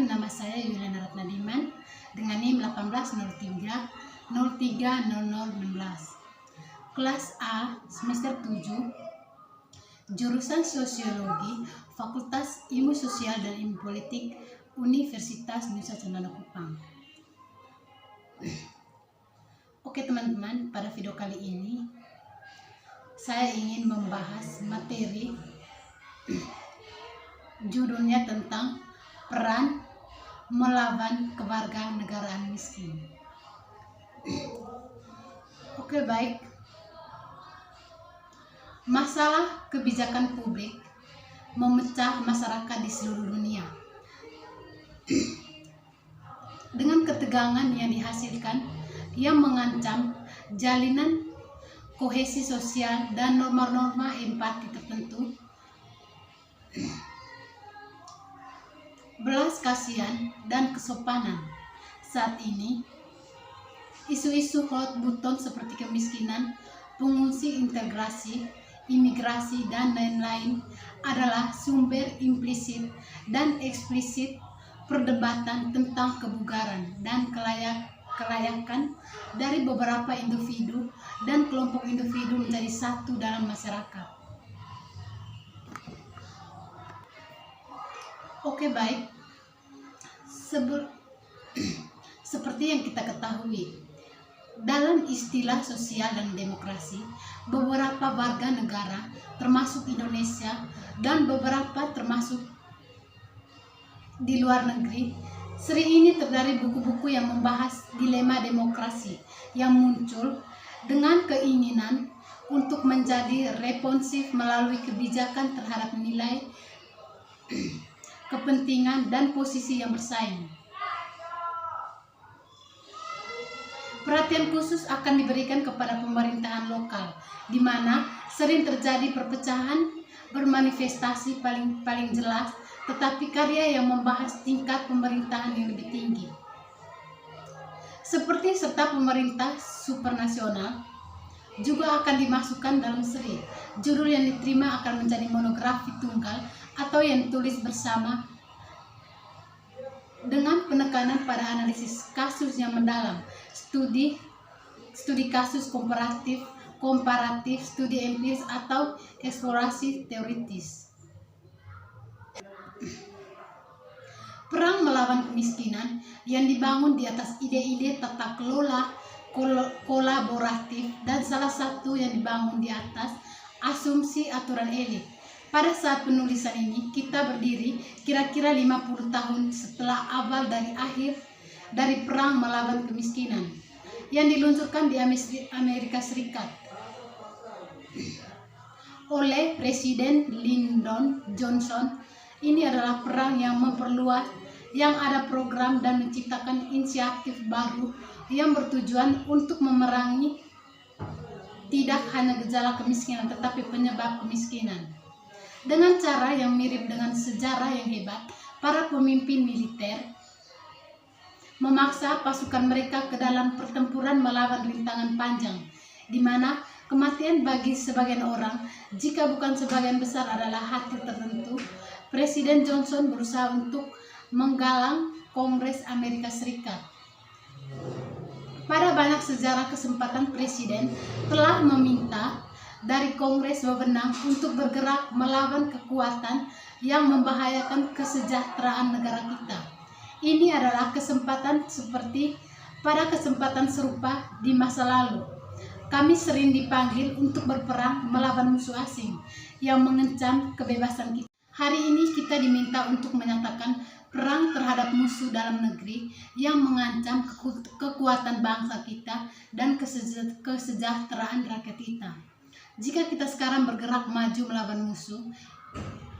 Perkenalkan, nama saya Yuliana Ratnadiman dengan NIM 1803 030016. Kelas A, semester 7, jurusan Sosiologi, Fakultas Ilmu Sosial dan Ilmu Politik, Universitas Nusa Cendana Kupang. Oke teman-teman, pada video kali ini saya ingin membahas materi judulnya tentang peran melawan kewarganegaraan miskin. Oke, baik. Masalah kebijakan publik memecah masyarakat di seluruh dunia. Dengan ketegangan yang dihasilkan yang mengancam jalinan kohesi sosial dan norma-norma empati tertentu, belas kasihan dan kesopanan. Saat ini isu-isu hot button seperti kemiskinan, pengungsi, integrasi, imigrasi, dan lain-lain adalah sumber implisit dan eksplisit perdebatan tentang kebugaran dan kelayakan dari beberapa individu dan kelompok individu menjadi satu dalam masyarakat. Oke, baik. Seperti yang kita ketahui, dalam istilah sosial dan demokrasi, beberapa warga negara termasuk Indonesia dan beberapa termasuk di luar negeri sering ini terdiri buku-buku yang membahas dilema demokrasi yang muncul dengan keinginan untuk menjadi responsif melalui kebijakan terhadap nilai, kepentingan, dan posisi yang bersaing. Perhatian khusus akan diberikan kepada pemerintahan lokal, di mana sering terjadi perpecahan bermanifestasi paling jelas, tetapi karya yang membahas tingkat pemerintahan yang lebih tinggi. Seperti serta pemerintah supranasional juga akan dimasukkan dalam seri. Judul yang diterima akan menjadi monografi tunggal atau yang ditulis bersama dengan penekanan pada analisis kasus yang mendalam, studi kasus komparatif, studi empiris atau eksplorasi teoritis. Perang melawan kemiskinan yang dibangun di atas ide-ide tata kelola kolaboratif dan salah satu yang dibangun di atas asumsi aturan elit. Pada saat penulisan ini, kita berdiri kira-kira 50 tahun setelah awal dari akhir dari perang melawan kemiskinan yang diluncurkan di Amerika Serikat oleh Presiden Lyndon Johnson. Ini adalah perang yang memperluas, yang ada program dan menciptakan inisiatif baru yang bertujuan untuk memerangi tidak hanya gejala kemiskinan tetapi penyebab kemiskinan. Dengan cara yang mirip dengan sejarah yang hebat, para pemimpin militer memaksa pasukan mereka ke dalam pertempuran melawan rintangan panjang, di mana kematian bagi sebagian orang, jika bukan sebagian besar, adalah hasil tertentu. Presiden Johnson berusaha untuk menggalang Kongres Amerika Serikat. Pada banyak sejarah kesempatan, Presiden telah meminta dari Kongres wewenang untuk bergerak melawan kekuatan yang membahayakan kesejahteraan negara kita. Ini adalah kesempatan seperti pada kesempatan serupa di masa lalu. Kami sering dipanggil untuk berperang melawan musuh asing yang mengancam kebebasan kita. Hari ini kita diminta untuk menyatakan perang terhadap musuh dalam negeri yang mengancam kekuatan bangsa kita dan kesejahteraan rakyat kita. Jika kita sekarang bergerak maju melawan musuh,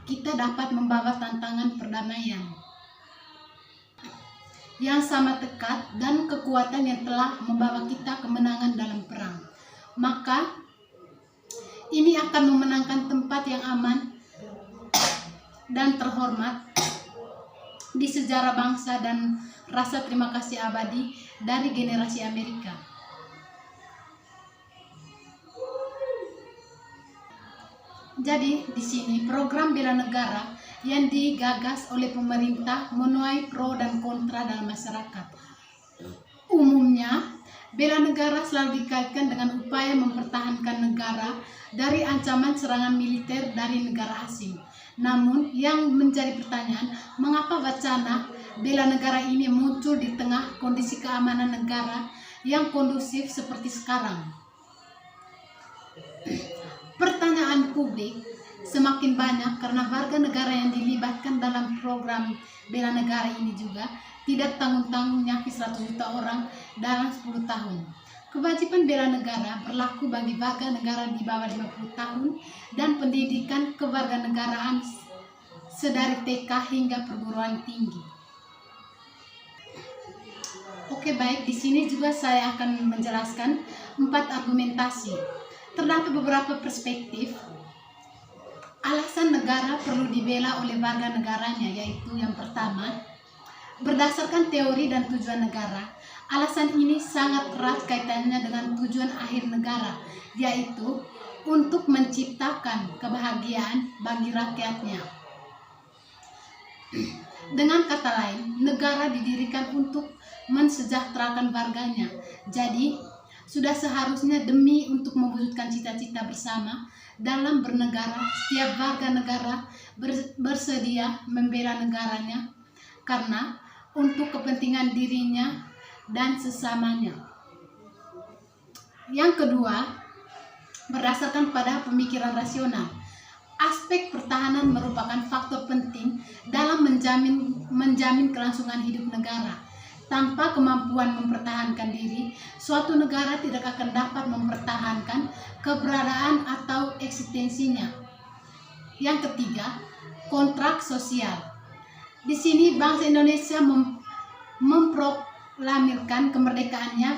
kita dapat membawa tantangan perdamaian yang sama dekat dan kekuatan yang telah membawa kita kemenangan dalam perang. Maka ini akan memenangkan tempat yang aman dan terhormat di sejarah bangsa dan rasa terima kasih abadi dari generasi Amerika. Jadi di sini program bela negara yang digagas oleh pemerintah menuai pro dan kontra dalam masyarakat. Umumnya, bela negara selalu dikaitkan dengan upaya mempertahankan negara dari ancaman serangan militer dari negara asing. Namun, yang menjadi pertanyaan, mengapa wacana bela negara ini muncul di tengah kondisi keamanan negara yang kondusif seperti sekarang? Pertanyaan publik semakin banyak karena warga negara yang dilibatkan dalam program bela negara ini juga tidak tanggung-tanggung nyaris 100 juta orang dalam 10 tahun. Kewajiban bela negara berlaku bagi warga negara di bawah 50 tahun dan pendidikan kewarganegaraan sedari TK hingga perguruan tinggi. Oke, baik, di sini juga saya akan menjelaskan 4 argumentasi. Terdapat beberapa perspektif alasan negara perlu dibela oleh warga negaranya, yaitu yang pertama, berdasarkan teori dan tujuan negara. Alasan ini sangat erat kaitannya dengan tujuan akhir negara, yaitu untuk menciptakan kebahagiaan bagi rakyatnya. Dengan kata lain, negara didirikan untuk mensejahterakan warganya. Jadi, sudah seharusnya demi untuk mewujudkan cita-cita bersama dalam bernegara, setiap warga negara bersedia membela negaranya karena untuk kepentingan dirinya dan sesamanya. Yang kedua, berdasarkan pada pemikiran rasional. Aspek pertahanan merupakan faktor penting dalam menjamin kelangsungan hidup negara. Tanpa kemampuan mempertahankan diri, suatu negara tidak akan dapat mempertahankan keberadaan atau eksistensinya. Yang ketiga, kontrak sosial. Di sini bangsa Indonesia memproklamirkan kemerdekaannya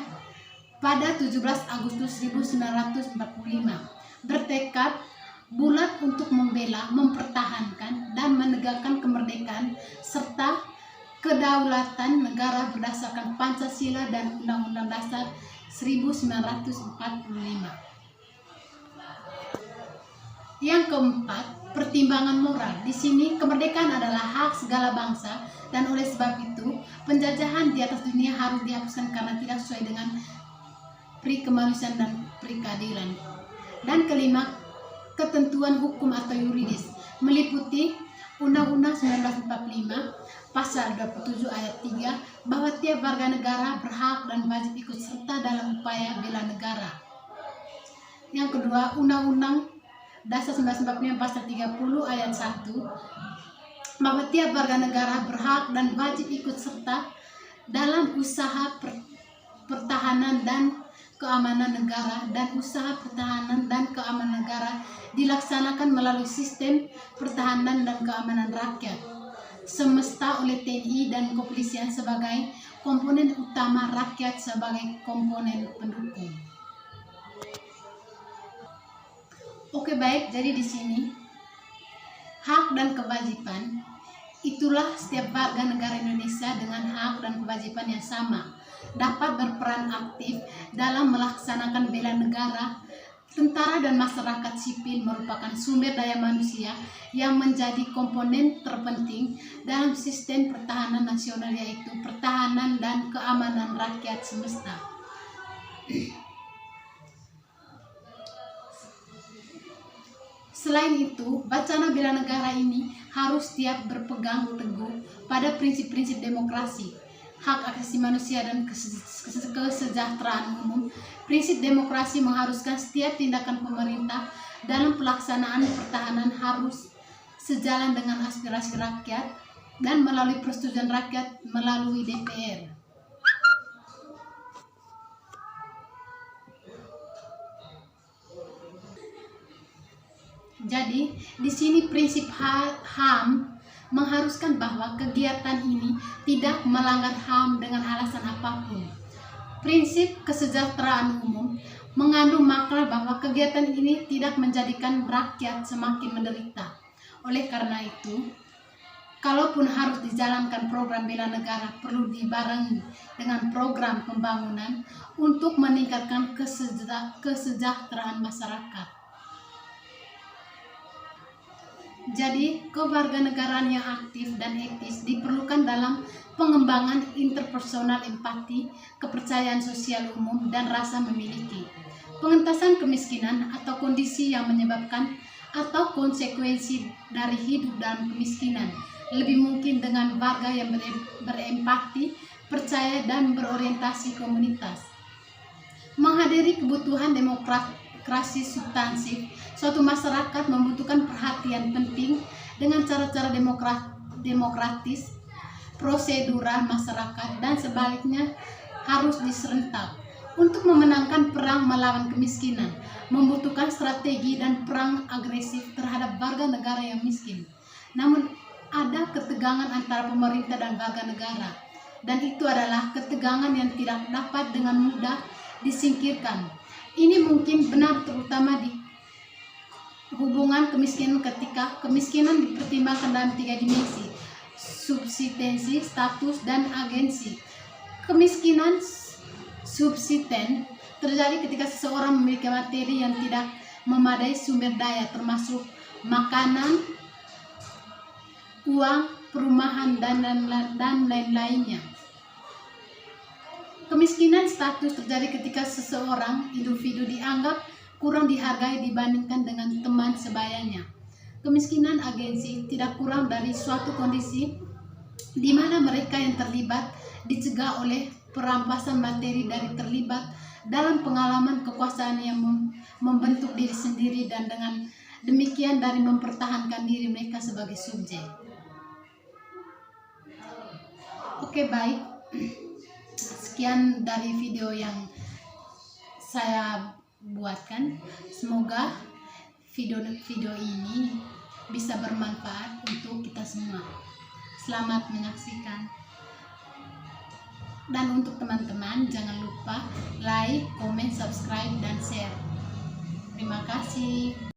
pada 17 Agustus 1945, bertekad bulat untuk membela, mempertahankan, dan menegakkan kemerdekaan serta kedaulatan negara berdasarkan Pancasila dan Undang-Undang Dasar 1945. Yang keempat, pertimbangan moral. Di sini kemerdekaan adalah hak segala bangsa dan oleh sebab itu penjajahan di atas dunia harus dihapuskan karena tidak sesuai dengan pri kemanusiaan dan pri keadilan. Dan kelima, ketentuan hukum atau yuridis meliputi Undang-Undang 1945 Pasal 27 ayat 3 bahwa tiap warga negara berhak dan wajib ikut serta dalam upaya bela negara. Yang kedua, Undang-Undang Dasar 1945 Pasal 30 ayat 1 bahwa tiap warga negara berhak dan wajib ikut serta dalam usaha pertahanan dan keamanan negara, dan usaha pertahanan dan keamanan negara dilaksanakan melalui sistem pertahanan dan keamanan rakyat semesta oleh TNI dan kepolisian sebagai komponen utama, rakyat sebagai komponen pendukung. Oke, baik, jadi di sini hak dan kewajiban itulah setiap warga negara Indonesia dengan hak dan kewajiban yang sama dapat berperan aktif dalam melaksanakan bela negara. Tentara dan masyarakat sipil merupakan sumber daya manusia yang menjadi komponen terpenting dalam sistem pertahanan nasional, yaitu pertahanan dan keamanan rakyat semesta. Selain itu, wacana bela negara ini harus tiap berpegang teguh pada prinsip-prinsip demokrasi, hak asasi manusia dan kesejahteraan umum. Prinsip demokrasi mengharuskan setiap tindakan pemerintah dalam pelaksanaan pertahanan harus sejalan dengan aspirasi rakyat dan melalui persetujuan rakyat melalui DPR. Jadi, di sini prinsip HAM mengharuskan bahwa kegiatan ini tidak melanggar HAM dengan alasan apapun. Prinsip kesejahteraan umum mengandung makna bahwa kegiatan ini tidak menjadikan rakyat semakin menderita. Oleh karena itu, kalaupun harus dijalankan program bela negara, perlu dibarengi dengan program pembangunan untuk meningkatkan kesejahteraan masyarakat. Jadi, kewarganegaraan yang aktif dan etis diperlukan dalam pengembangan interpersonal empati, kepercayaan sosial umum, dan rasa memiliki. Pengentasan kemiskinan atau kondisi yang menyebabkan atau konsekuensi dari hidup dalam kemiskinan lebih mungkin dengan warga yang berempati, percaya, dan berorientasi komunitas. Menghadiri kebutuhan demokrasi substansif, suatu masyarakat membutuhkan perhatian penting dengan cara-cara demokratis, prosedural masyarakat, dan sebaliknya harus diserentak. Untuk memenangkan perang melawan kemiskinan, membutuhkan strategi dan perang agresif terhadap warga negara yang miskin. Namun, ada ketegangan antara pemerintah dan warga negara, dan itu adalah ketegangan yang tidak dapat dengan mudah disingkirkan. Ini mungkin benar terutama di hubungan kemiskinan ketika kemiskinan dipertimbangkan dalam 3 dimensi: subsistensi, status, dan agensi. Kemiskinan subsisten terjadi ketika seseorang memiliki materi yang tidak memadai sumber daya termasuk makanan, uang, perumahan, dan lain-lainnya. Kemiskinan status terjadi ketika seseorang individu dianggap kurang dihargai dibandingkan dengan teman sebayanya. Kemiskinan agensi tidak kurang dari suatu kondisi di mana mereka yang terlibat dicegah oleh perampasan materi dari terlibat dalam pengalaman kekuasaan yang membentuk diri sendiri, dan dengan demikian dari mempertahankan diri mereka sebagai subjek. Oke, baik. Sekian dari video yang saya buatkan. Semoga video ini bisa bermanfaat untuk kita semua. Selamat menyaksikan. Dan untuk teman-teman, jangan lupa like, comment, subscribe, dan share. Terima kasih.